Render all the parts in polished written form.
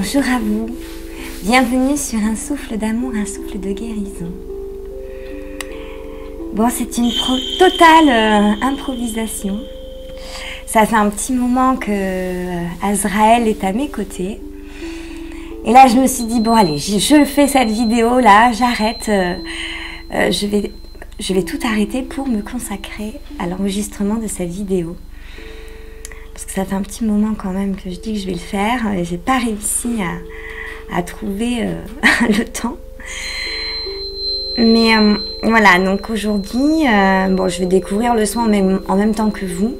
Bonjour à vous, bienvenue sur un souffle d'amour, un souffle de guérison. Bon, c'est une totale improvisation. Ça fait un petit moment que Azraël est à mes côtés. Et là, je me suis dit, bon allez, je fais cette vidéo là, j'arrête. Je vais tout arrêter pour me consacrer à l'enregistrement de cette vidéo. Parce que ça fait un petit moment quand même que je dis que je vais le faire et j'ai pas réussi à trouver le temps. Mais voilà, donc aujourd'hui, bon, je vais découvrir le soin en même temps que vous.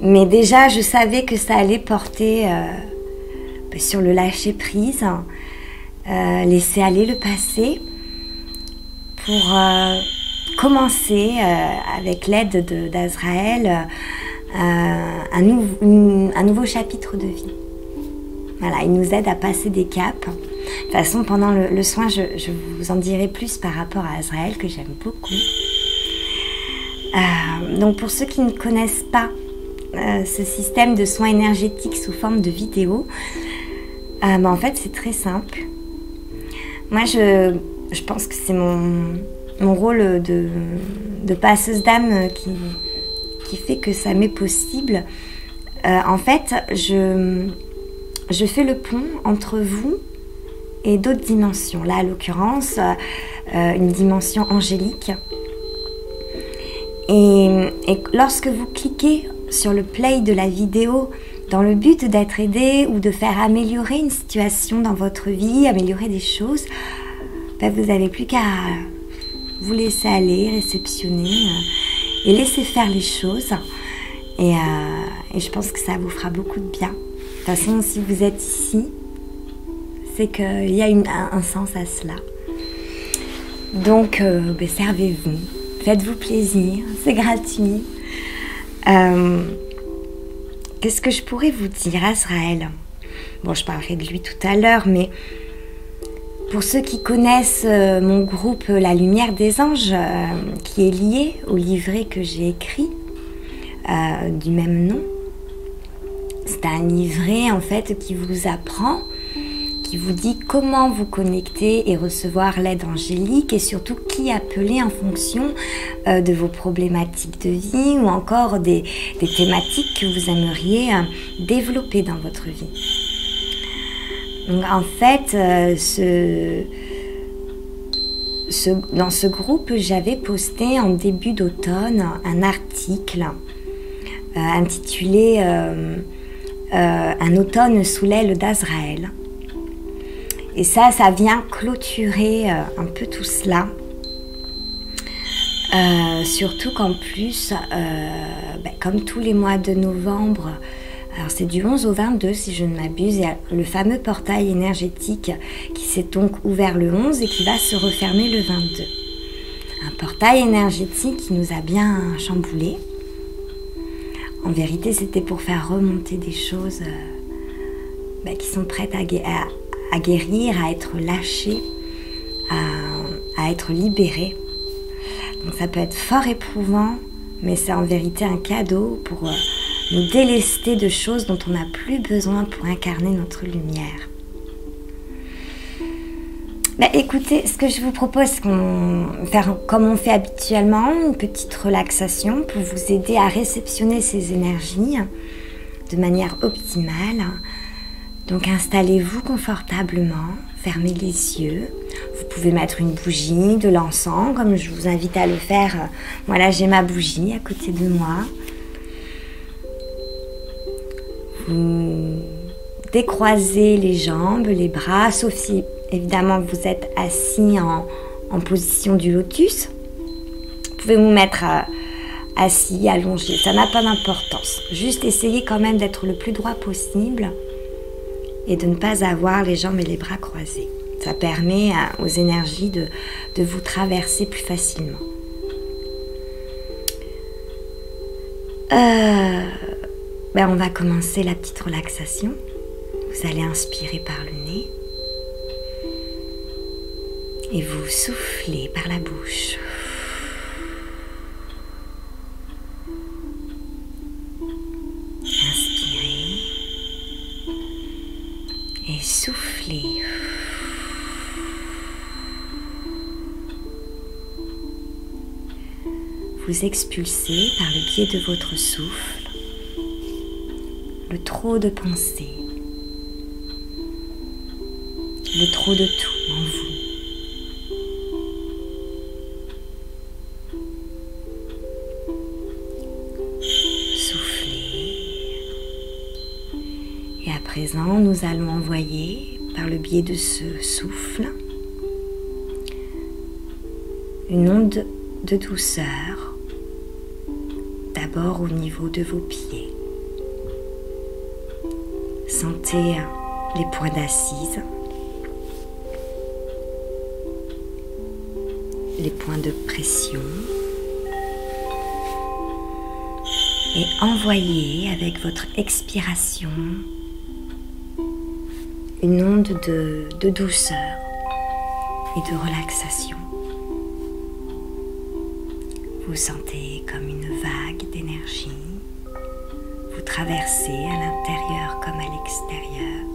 Mais déjà, je savais que ça allait porter sur le lâcher prise, laisser aller le passé pour commencer avec l'aide d'Azraël un nouveau chapitre de vie. Voilà, il nous aide à passer des caps. De toute façon, pendant le soin, je vous en dirai plus par rapport à Azraël, que j'aime beaucoup. Donc, pour ceux qui ne connaissent pas ce système de soins énergétiques sous forme de vidéo, en fait, c'est très simple. Moi, je pense que c'est mon rôle de passeuse d'âme qui fait que ça m'est possible. En fait, je fais le pont entre vous et d'autres dimensions. Là, à l'occurrence, une dimension angélique. Et lorsque vous cliquez sur le play de la vidéo dans le but d'être aidé ou de faire améliorer une situation dans votre vie, améliorer des choses, vous n'avez plus qu'à vous laisser aller, réceptionner et laisser faire les choses. Et je pense que ça vous fera beaucoup de bien. De toute façon, si vous êtes ici, c'est qu'il y a un sens à cela. Donc, servez-vous, faites-vous plaisir, c'est gratuit. Qu'est-ce que je pourrais vous dire, Azraël? Bon, je parlerai de lui tout à l'heure, mais pour ceux qui connaissent mon groupe La Lumière des Anges, qui est lié au livret que j'ai écrit, du même nom, c'est un livret en fait qui vous apprend, qui vous dit comment vous connecter et recevoir l'aide angélique et surtout qui appeler en fonction de vos problématiques de vie ou encore des thématiques que vous aimeriez développer dans votre vie. Donc en fait, dans ce groupe, j'avais posté en début d'automne un article intitulé Un automne sous l'aile d'Azraël. Et ça vient clôturer un peu tout cela. Surtout qu'en plus, comme tous les mois de novembre, alors c'est du 11 au 22 si je ne m'abuse, il y a le fameux portail énergétique qui s'est donc ouvert le 11 et qui va se refermer le 22. Un portail énergétique qui nous a bien chamboulés. En vérité, c'était pour faire remonter des choses qui sont prêtes à guérir, à être lâchées, à être libérées. Donc ça peut être fort éprouvant, mais c'est en vérité un cadeau pour nous délester de choses dont on n'a plus besoin pour incarner notre lumière. Écoutez, ce que je vous propose, c'est faire comme on fait habituellement, une petite relaxation pour vous aider à réceptionner ces énergies de manière optimale. Donc installez-vous confortablement, fermez les yeux. Vous pouvez mettre une bougie, de l'encens, comme je vous invite à le faire. Voilà, j'ai ma bougie à côté de moi. Vous décroisez les jambes, les bras, sauf si évidemment vous êtes assis en position du lotus. Vous pouvez vous mettre assis, allongé, ça n'a pas d'importance. Juste essayez quand même d'être le plus droit possible et de ne pas avoir les jambes et les bras croisés. Ça permet aux énergies de vous traverser plus facilement. On va commencer la petite relaxation. Vous allez inspirer par le nez et vous soufflez par la bouche. Inspirez vous expulsez par le biais de votre souffle le trop de pensées, le trop de tout en vous. Et à présent, nous allons envoyer, par le biais de ce souffle, une onde de douceur, d'abord au niveau de vos pieds. Sentez les points d'assise, les points de pression, et envoyez avec votre expiration une onde de douceur et de relaxation. Vous sentez comme une vague d'énergie vous traverser à l'intérieur comme à l'extérieur,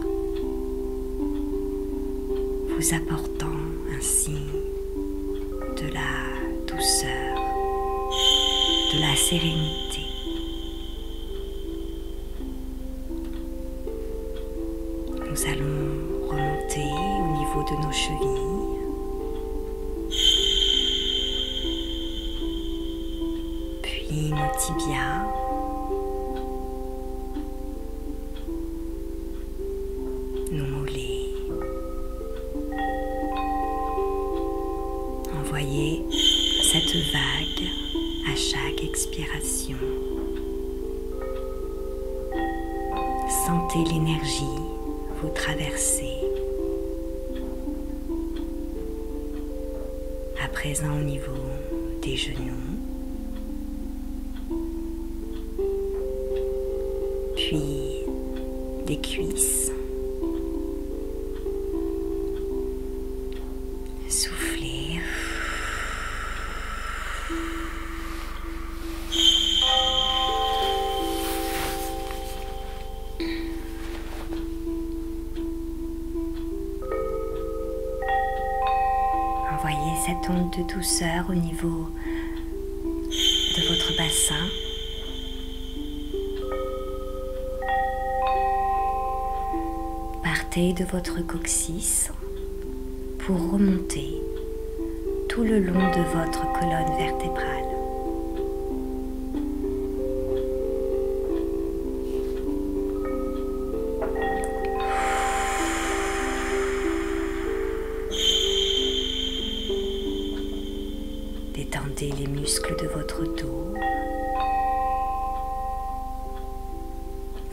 vous apportant ainsi de la douceur, de la sérénité. Nous allons remonter au niveau de nos chevilles, puis nos tibias, nos mollets. Envoyez cette vague à chaque expiration. Sentez l'énergie vous traversez. À présent au niveau des genoux, puis des cuisses. Soufflez. Envoyez cette onde de douceur au niveau de votre bassin. Partez de votre coccyx pour remonter tout le long de votre colonne vertébrale. Détendez les muscles de votre dos,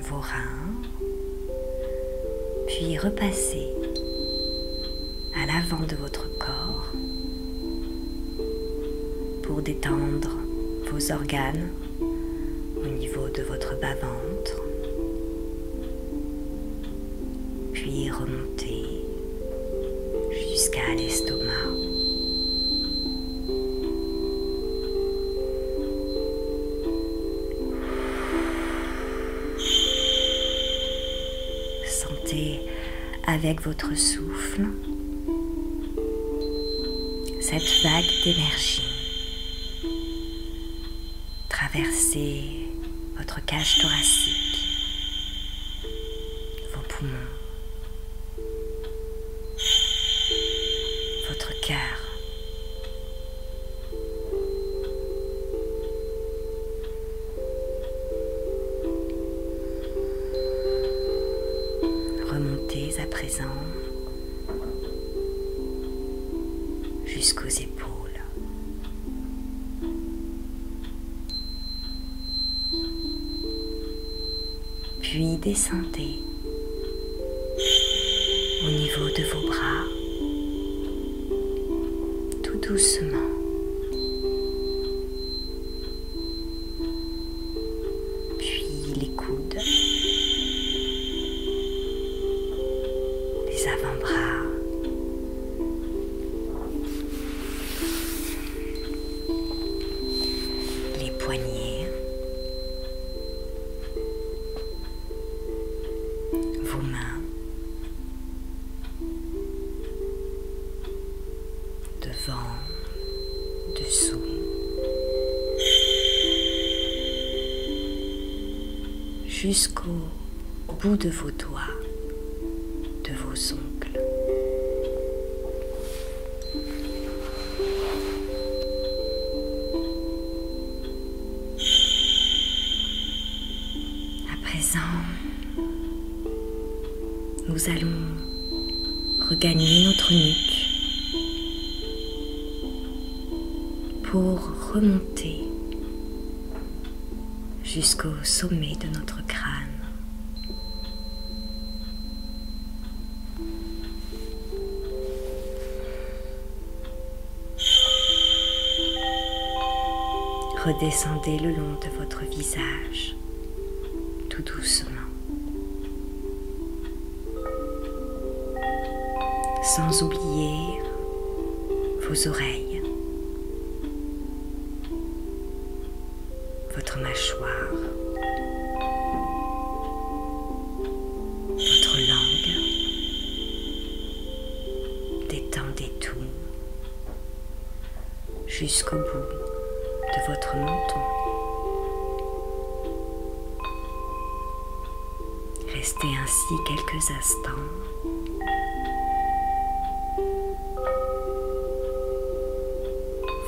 vos reins, puis repassez à l'avant de votre corps pour détendre vos organes au niveau de votre bas-ventre, puis remonter jusqu'à l'estomac. Sentez avec votre souffle cette vague d'énergie traverser votre cage thoracique, vos poumons, votre cœur. Remontez à présent jusqu'aux épaules. Puis descendez au niveau de vos bras, tout doucement. Puis les coudes, les avant-bras, les poignets, vos mains, devant, dessous, jusqu'au bout de vos doigts, de vos ongles. À présent, nous allons regagner notre nuque pour remonter jusqu'au sommet de notre crâne. Redescendez le long de votre visage, tout doucement, sans oublier vos oreilles, votre mâchoire, votre langue. Détendez tout jusqu'au bout de votre menton. Restez ainsi quelques instants.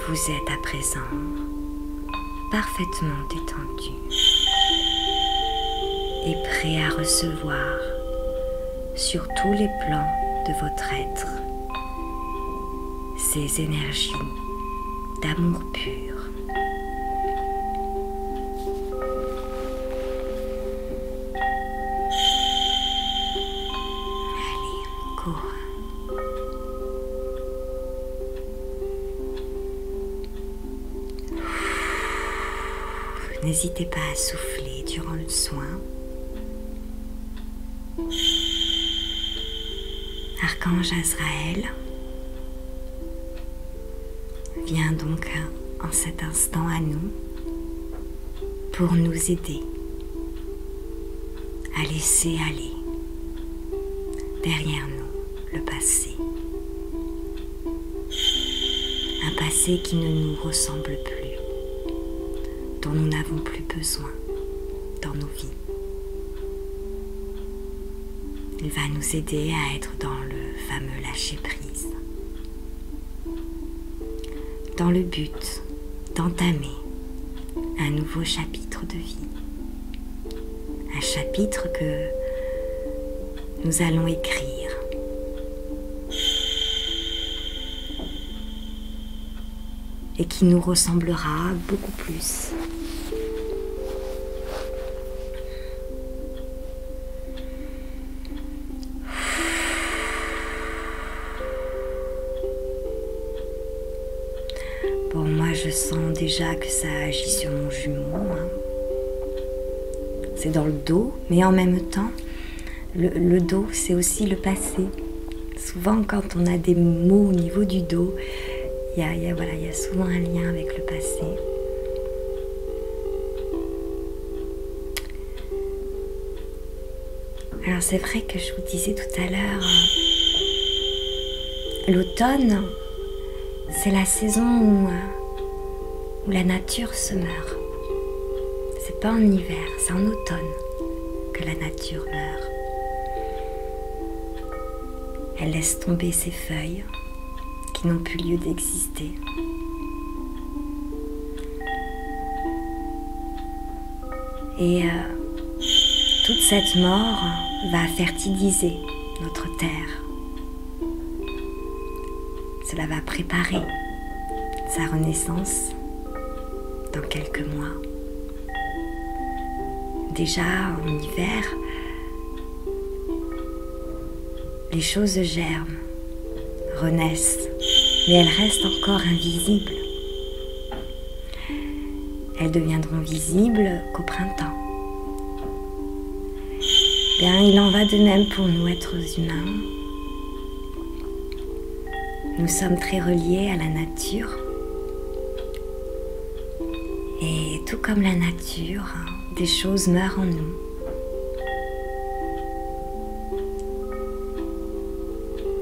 Vous êtes à présent parfaitement détendu et prêt à recevoir sur tous les plans de votre être ces énergies d'amour pur. Allez, cours. N'hésitez pas à souffler durant le soin. Archange Azraël vient donc en cet instant à nous pour nous aider à laisser aller derrière nous le passé. Un passé qui ne nous ressemble plus, dont nous n'avons plus besoin dans nos vies. Il va nous aider à être dans le fameux lâcher-prise, dans le but d'entamer un nouveau chapitre de vie, un chapitre que nous allons écrire et qui nous ressemblera beaucoup plus. Bon, moi je sens déjà que ça agit sur mon jumeau. C'est dans le dos, mais en même temps, le dos c'est aussi le passé. Souvent quand on a des mots au niveau du dos, il y a souvent un lien avec le passé. Alors c'est vrai que je vous disais tout à l'heure, l'automne, c'est la saison où la nature se meurt. C'est pas en hiver, c'est en automne que la nature meurt. Elle laisse tomber ses feuilles qui n'ont plus lieu d'exister. Et toute cette mort va fertiliser notre terre. Cela va préparer sa renaissance dans quelques mois. Déjà en hiver, les choses germent, renaissent, mais elles restent encore invisibles. Elles deviendront visibles qu'au printemps. Bien, il en va de même pour nous, êtres humains. Nous sommes très reliés à la nature. Et tout comme la nature, des choses meurent en nous.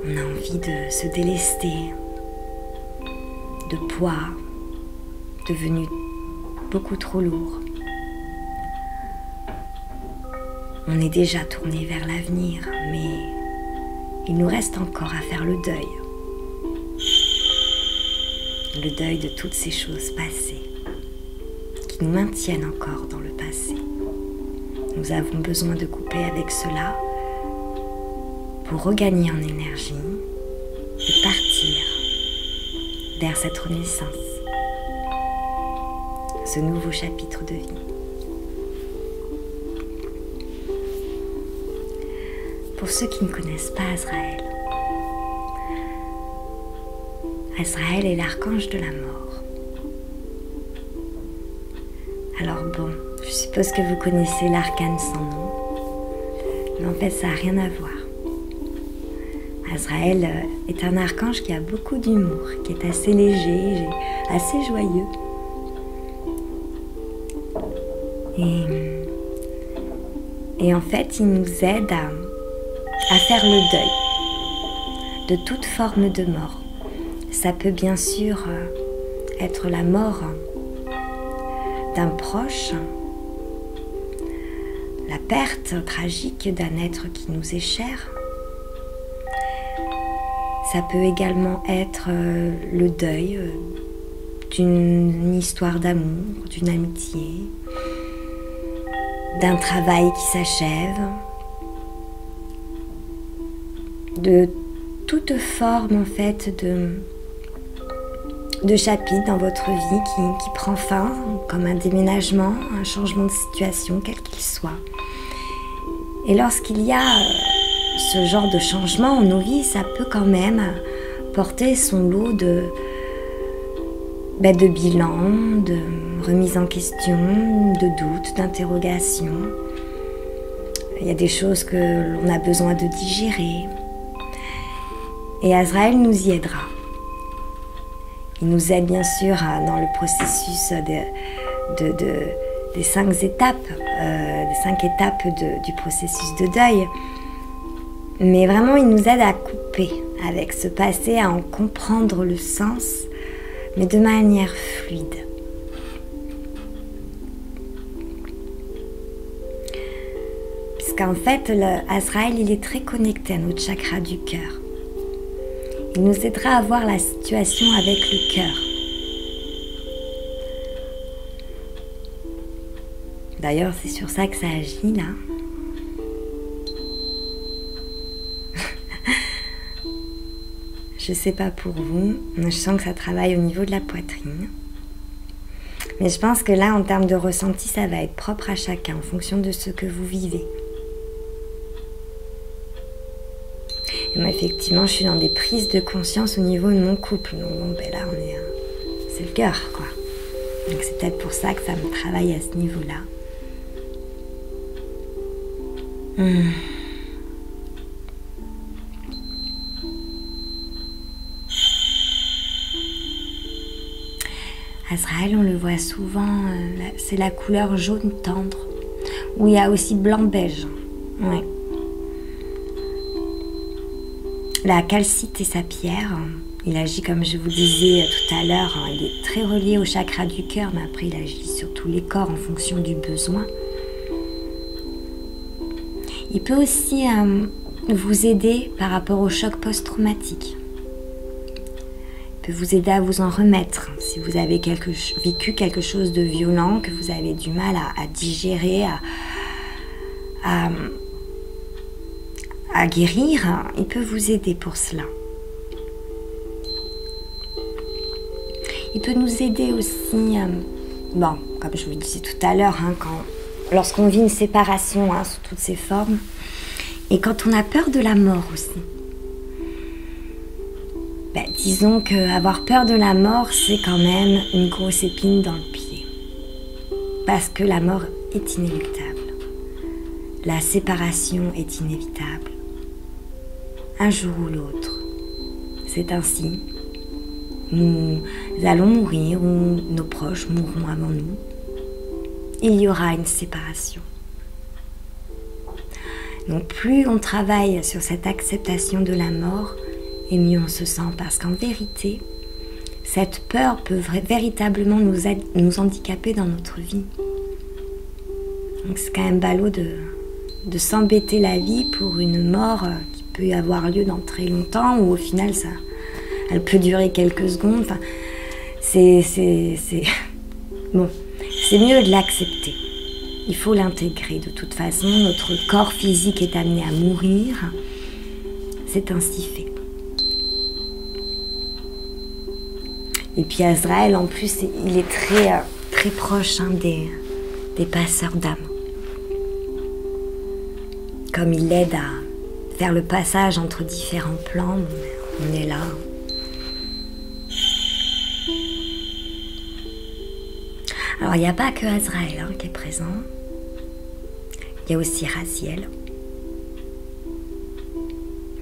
On a envie de se délester de poids devenu beaucoup trop lourd. on est déjà tourné vers l'avenir, mais il nous reste encore à faire le deuil. Le deuil de toutes ces choses passées qui nous maintiennent encore dans le passé. Nous avons besoin de couper avec cela pour regagner en énergie et partir vers cette renaissance, ce nouveau chapitre de vie. Pour ceux qui ne connaissent pas Azraël, Azraël est l'archange de la mort. Alors bon, je suppose que vous connaissez l'arcane sans nom, mais en fait ça n'a rien à voir. Azraël est un archange qui a beaucoup d'humour, qui est assez léger, assez joyeux. Et en fait, il nous aide à faire le deuil de toute forme de mort. Ça peut bien sûr être la mort d'un proche, la perte tragique d'un être qui nous est cher. Ça peut également être le deuil d'une histoire d'amour, d'une amitié, d'un travail qui s'achève, de toute forme en fait de chapitre dans votre vie qui prend fin, comme un déménagement, un changement de situation, quel qu'il soit. Et lorsqu'il y a ce genre de changement en nos vies, ça peut quand même porter son lot de bilan, de remise en question, de doutes, d'interrogations. Il y a des choses que l'on a besoin de digérer. Et Azraël nous y aidera. Il nous aide bien sûr dans le processus des 5 étapes, du processus de deuil. Mais vraiment, il nous aide à couper avec ce passé, à en comprendre le sens, mais de manière fluide. Puisqu'en fait, Azraël, il est très connecté à notre chakra du cœur. Il nous aidera à voir la situation avec le cœur. D'ailleurs, c'est sur ça que ça agit, là. Je sais pas pour vous, mais je sens que ça travaille au niveau de la poitrine. Mais je pense que là, en termes de ressenti, ça va être propre à chacun, en fonction de ce que vous vivez. Et moi, effectivement, je suis dans des prises de conscience au niveau de mon couple. Donc bon, ben là, c'est le cœur, quoi. Donc c'est peut-être pour ça que ça me travaille à ce niveau-là. Azraël, on le voit souvent, c'est la couleur jaune tendre, où il y a aussi blanc-beige. Ouais. La calcite est sa pierre. Il agit, comme je vous disais tout à l'heure, il est très relié au chakra du cœur, mais après il agit sur tous les corps en fonction du besoin. Il peut aussi vous aider par rapport au choc post-traumatique. Il peut vous aider à vous en remettre. Si vous avez vécu quelque chose de violent, que vous avez du mal à digérer, à guérir, il peut vous aider pour cela. Il peut nous aider aussi, comme je vous le disais tout à l'heure, lorsqu'on vit une séparation sous toutes ses formes, et quand on a peur de la mort aussi. Disons qu'avoir peur de la mort, c'est quand même une grosse épine dans le pied. Parce que la mort est inéluctable. La séparation est inévitable. Un jour ou l'autre. C'est ainsi. Nous allons mourir ou nos proches mourront avant nous. Il y aura une séparation. Donc plus on travaille sur cette acceptation de la mort, et mieux on se sent, parce qu'en vérité, cette peur peut véritablement nous handicaper dans notre vie. Donc c'est quand même ballot de de s'embêter la vie pour une mort qui peut avoir lieu dans très longtemps, ou au final, elle peut durer quelques secondes. Enfin, bon, c'est mieux de l'accepter. Il faut l'intégrer. De toute façon, notre corps physique est amené à mourir. C'est ainsi fait. Et puis Azraël, en plus, il est très proche des passeurs d'âme. Comme il l'aide à faire le passage entre différents plans, on est là. Alors, il n'y a pas que Azraël qui est présent. Il y a aussi Raziel,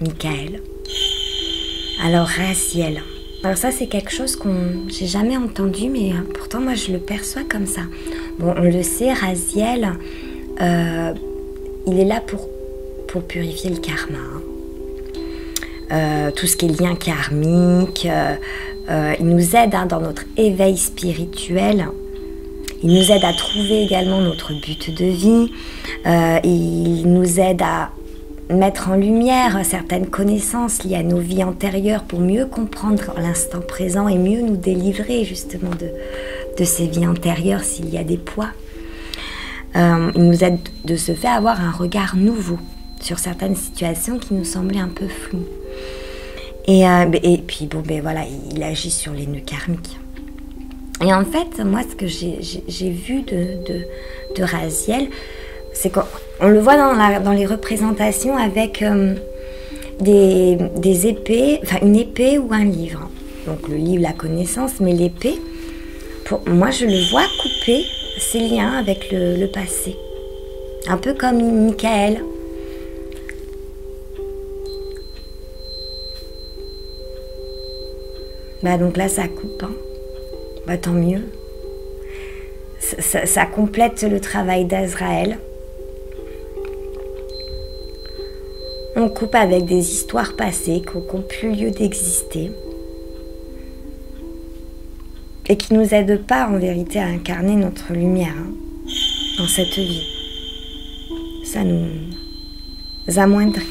Michael. Alors, Raziel. Alors ça, c'est quelque chose j'ai jamais entendu, mais pourtant, moi, je le perçois comme ça. Bon, on le sait, Raziel, il est là pour purifier le karma. Tout ce qui est lien karmique. Il nous aide dans notre éveil spirituel. Il nous aide à trouver également notre but de vie. Il nous aide à mettre en lumière certaines connaissances liées à nos vies antérieures pour mieux comprendre l'instant présent et mieux nous délivrer justement de ces vies antérieures s'il y a des poids. Il nous aide de ce fait à avoir un regard nouveau sur certaines situations qui nous semblaient un peu floues. Et puis bon, ben voilà, il agit sur les nœuds karmiques. Et en fait, moi, ce que j'ai vu de Raziel, c'est qu'on le voit dans les représentations avec des épées, enfin une épée ou un livre. Donc le livre, la connaissance, mais l'épée, moi je le vois couper ses liens avec le passé. Un peu comme Michael. Donc là, ça coupe. Tant mieux. Ça complète le travail d'Azraël. On coupe avec des histoires passées qui n'ont plus lieu d'exister et qui ne nous aident pas en vérité à incarner notre lumière dans cette vie. Ça nous amoindrit.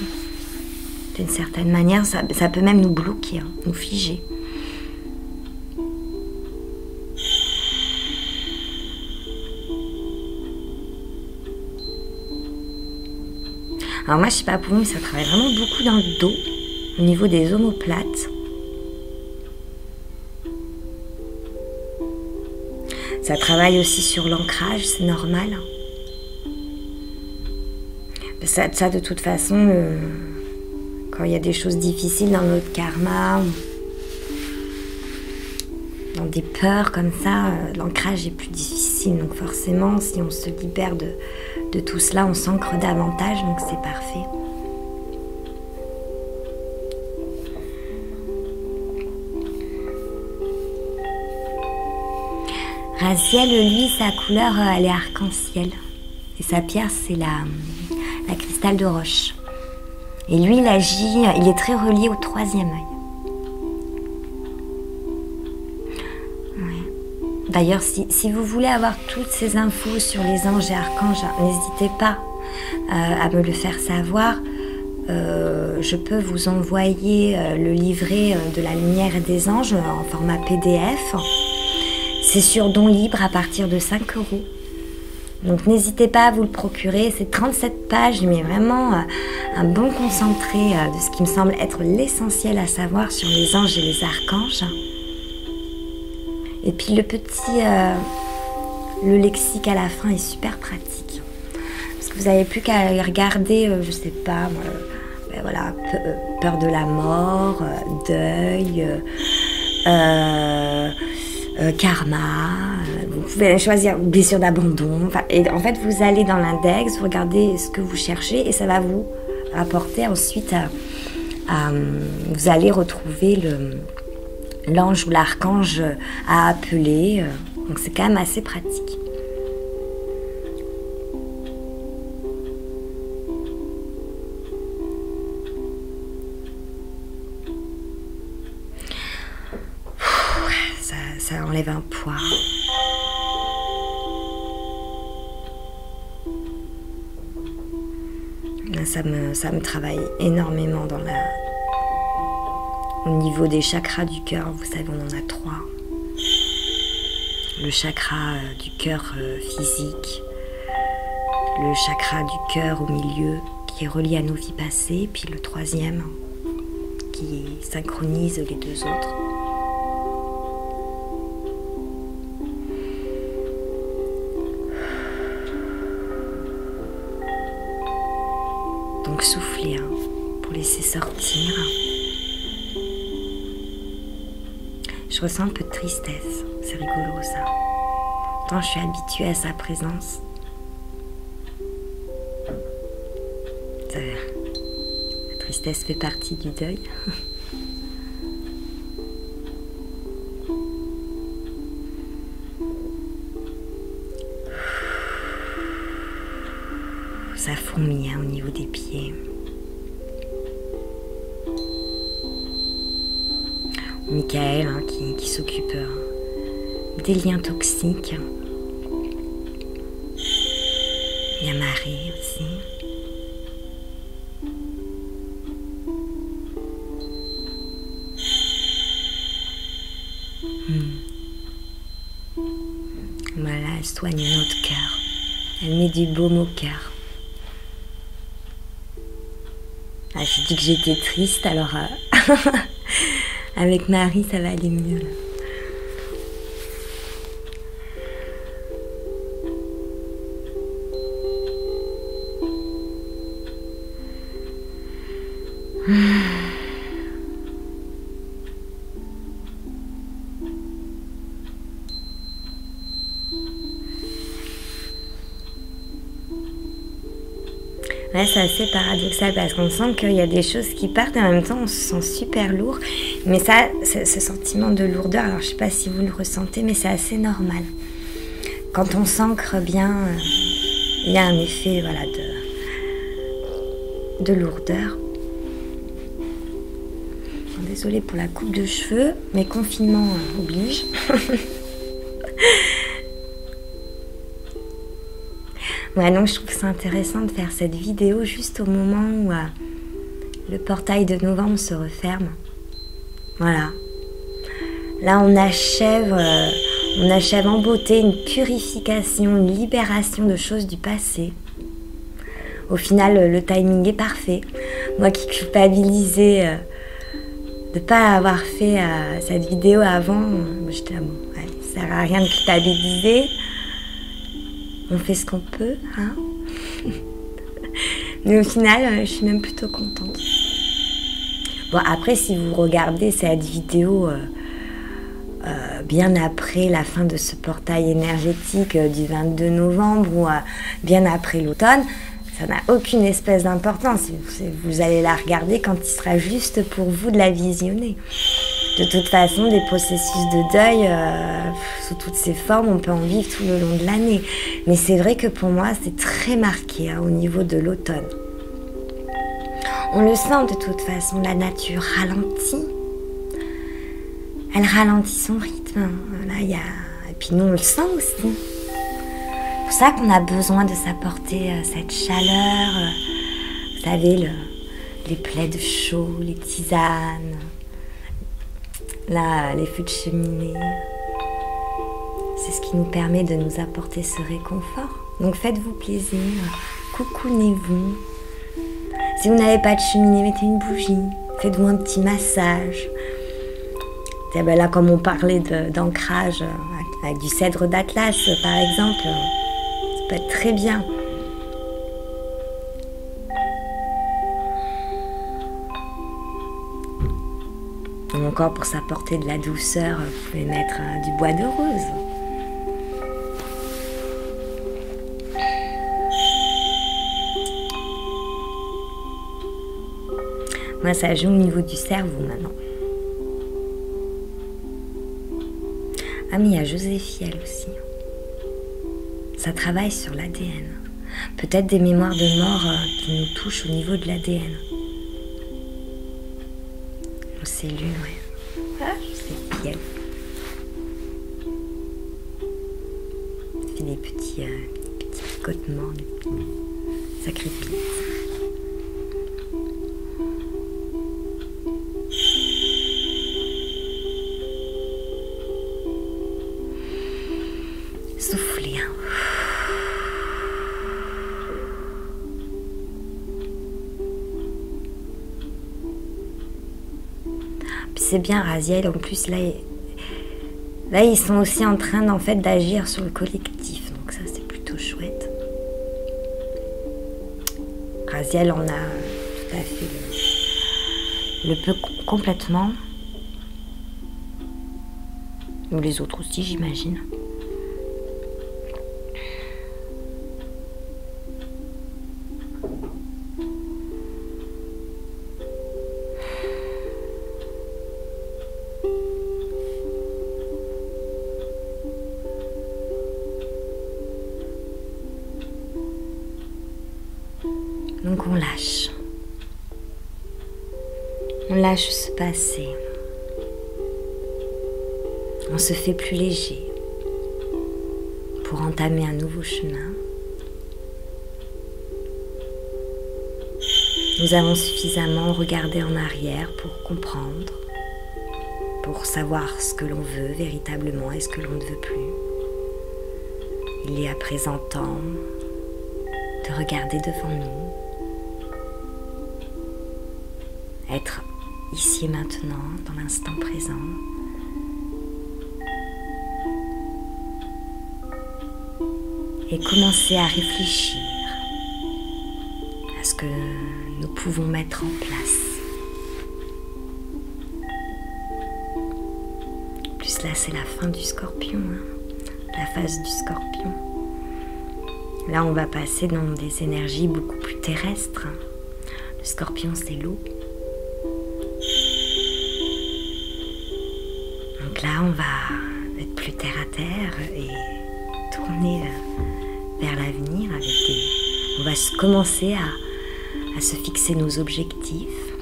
D'une certaine manière, ça peut même nous bloquer, nous figer. Alors moi, je sais pas pour vous, mais ça travaille vraiment beaucoup dans le dos, au niveau des omoplates. Ça travaille aussi sur l'ancrage, c'est normal. Ça de toute façon, quand il y a des choses difficiles dans notre karma, dans des peurs comme ça, l'ancrage est plus difficile. Donc forcément, si on se libère de tout cela, on s'ancre davantage, donc c'est parfait. Raziel, lui, sa couleur, elle est arc-en-ciel. Et sa pierre, c'est la cristal de roche. Et lui, il agit, il est très relié au troisième œil. D'ailleurs, si vous voulez avoir toutes ces infos sur les anges et archanges, n'hésitez pas à me le faire savoir. Je peux vous envoyer le livret de la lumière et des anges en format PDF. C'est sur don libre à partir de 5 €. Donc n'hésitez pas à vous le procurer. C'est 37 pages, mais vraiment un bon concentré de ce qui me semble être l'essentiel à savoir sur les anges et les archanges. Et puis le lexique à la fin est super pratique. Parce que vous n'avez plus qu'à regarder, je sais pas, voilà, peur de la mort, deuil, karma, vous pouvez choisir blessure d'abandon. Et en fait, vous allez dans l'index, vous regardez ce que vous cherchez et ça va vous rapporter ensuite vous allez retrouver l'ange ou l'archange à appeler. Donc c'est quand même assez pratique. Ça enlève un poids. Ça me travaille énormément au niveau des chakras du cœur. Vous savez, on en a 3. Le chakra du cœur physique, le chakra du cœur au milieu qui est relié à nos vies passées, puis le 3e qui synchronise les 2 autres. Donc soufflez pour laisser sortir. Je ressens un peu de tristesse, c'est rigolo ça. Pourtant je suis habituée à sa présence. La tristesse fait partie du deuil. Ça fourmille au niveau des pieds. Michael qui s'occupe des liens toxiques. Il y a Marie aussi. Voilà, elle soigne notre cœur. Elle met du baume au cœur. Ah, j'ai dit que j'étais triste, alors avec Marie, ça va aller mieux. Là. Ouais, c'est assez paradoxal parce qu'on sent qu'il y a des choses qui partent et en même temps on se sent super lourd. Mais ça, ce sentiment de lourdeur, alors je sais pas si vous le ressentez, mais c'est assez normal. Quand on s'ancre bien, il y a un effet voilà, de lourdeur. Désolée pour la coupe de cheveux, mais confinement oblige. Ouais, donc je trouve ça intéressant de faire cette vidéo juste au moment où le portail de novembre se referme. Voilà. Là, on achève en beauté une purification, une libération de choses du passé. Au final, le timing est parfait. Moi qui culpabilisais de ne pas avoir fait cette vidéo avant, j'étais là, bon, allez, ça sert à rien de culpabiliser. On fait ce qu'on peut, hein. Mais au final, je suis même plutôt contente. Bon, après, si vous regardez cette vidéo bien après la fin de ce portail énergétique du 22 novembre ou bien après l'automne, ça n'a aucune espèce d'importance. Vous allez la regarder quand il sera juste pour vous de la visionner. De toute façon, des processus de deuil, sous toutes ses formes, on peut en vivre tout le long de l'année. Mais c'est vrai que pour moi, c'est très marqué au niveau de l'automne. On le sent de toute façon, la nature ralentit. Elle ralentit son rythme. Là, et puis nous, on le sent aussi. C'est pour ça qu'on a besoin de s'apporter cette chaleur. Vous savez, les plaids chauds, les tisanes. Là, les feux de cheminée, c'est ce qui nous permet de nous apporter ce réconfort. Donc faites-vous plaisir, coucounez-vous. Si vous n'avez pas de cheminée, mettez une bougie, faites-vous un petit massage. Et ben là, comme on parlait d'ancrage avec du cèdre d'Atlas, par exemple, ça peut être très bien. Ou encore pour s'apporter de la douceur, vous pouvez mettre du bois de rose. Moi, ça joue au niveau du cerveau maintenant. Ah, mais il y a Joséphiel aussi. Ça travaille sur l'ADN. Peut-être des mémoires de mort qui nous touchent au niveau de l'ADN. Cellules, ouais. Ah, c'est bien. C'est des petits picotements, ça crépite. c'est bien, Raziel, en plus, là, ils sont aussi en train, en fait, d'agir sur le collectif. Donc ça, c'est plutôt chouette. Raziel, on a tout à fait le peut complètement. Ou les autres aussi, j'imagine. Donc on lâche. On lâche ce passé. On se fait plus léger pour entamer un nouveau chemin. Nous avons suffisamment regardé en arrière pour comprendre, pour savoir ce que l'on veut véritablement et ce que l'on ne veut plus. Il est à présent temps de regarder devant nous, être ici et maintenant, dans l'instant présent. Et commencer à réfléchir à ce que nous pouvons mettre en place. En plus là, c'est la fin du Scorpion, la phase du Scorpion. Là, on va passer dans des énergies beaucoup plus terrestres. Le Scorpion, c'est l'eau. Donc là, on va être plus terre à terre et tourner vers l'avenir avec on va commencer à se fixer nos objectifs.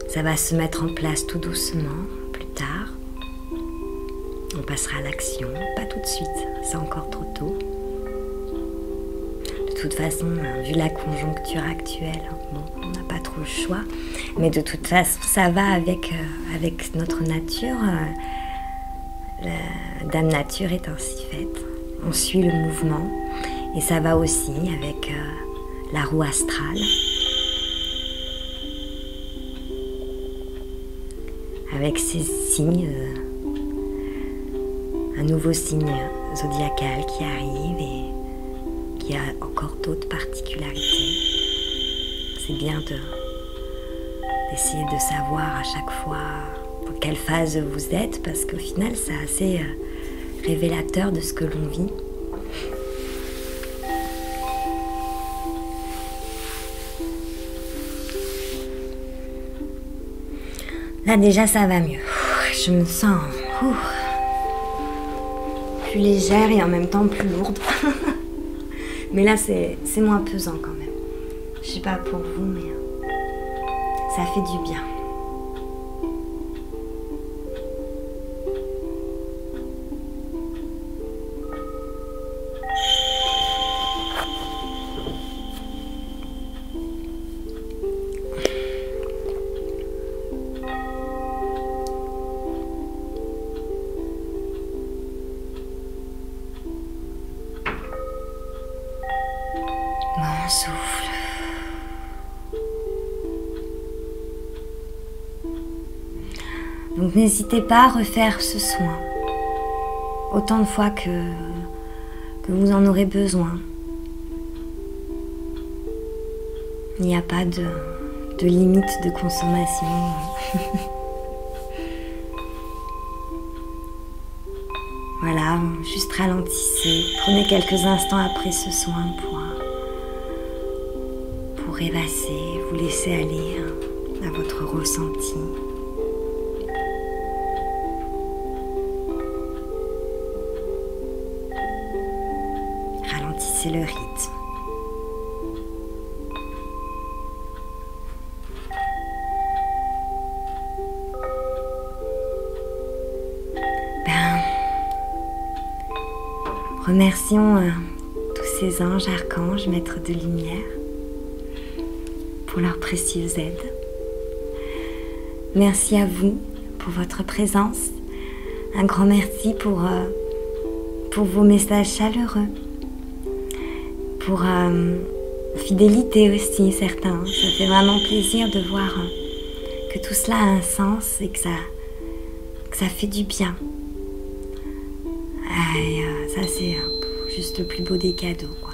Ça va se mettre en place tout doucement, plus tard. On passera à l'action, pas tout de suite, c'est encore trop tôt. De toute façon, vu la conjoncture actuelle, bon, on n'a pas trop le choix. Mais de toute façon, ça va avec notre nature. La Dame Nature est ainsi faite. On suit le mouvement et ça va aussi avec la roue astrale. Avec ces signes, un nouveau signe zodiacal qui arrive et qui a encore d'autres particularités. C'est bien d'essayer de savoir à chaque fois dans quelle phase vous êtes, parce qu'au final c'est assez révélateur de ce que l'on vit. Là déjà ça va mieux. Je me sens plus légère et en même temps plus lourde. Mais là c'est moins pesant quand même. Je sais pas pour vous, mais ça fait du bien. Bon souffle. Donc n'hésitez pas à refaire ce soin autant de fois que vous en aurez besoin. Il n'y a pas de limite de consommation. Voilà, juste ralentissez. Prenez quelques instants après ce soin pour rêvasser, vous laisser aller à votre ressenti. Ralentissez le rythme. Remercions tous ces anges, archanges, maîtres de lumière pour leur précieuse aide. Merci à vous pour votre présence. Un grand merci pour vos messages chaleureux, pour fidélité aussi, certains. Ça fait vraiment plaisir de voir que tout cela a un sens et que ça fait du bien. Et ça, c'est juste le plus beau des cadeaux, quoi.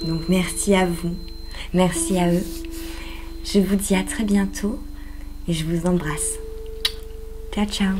Donc, merci à vous. Merci à eux. Je vous dis à très bientôt et je vous embrasse. Ciao, ciao.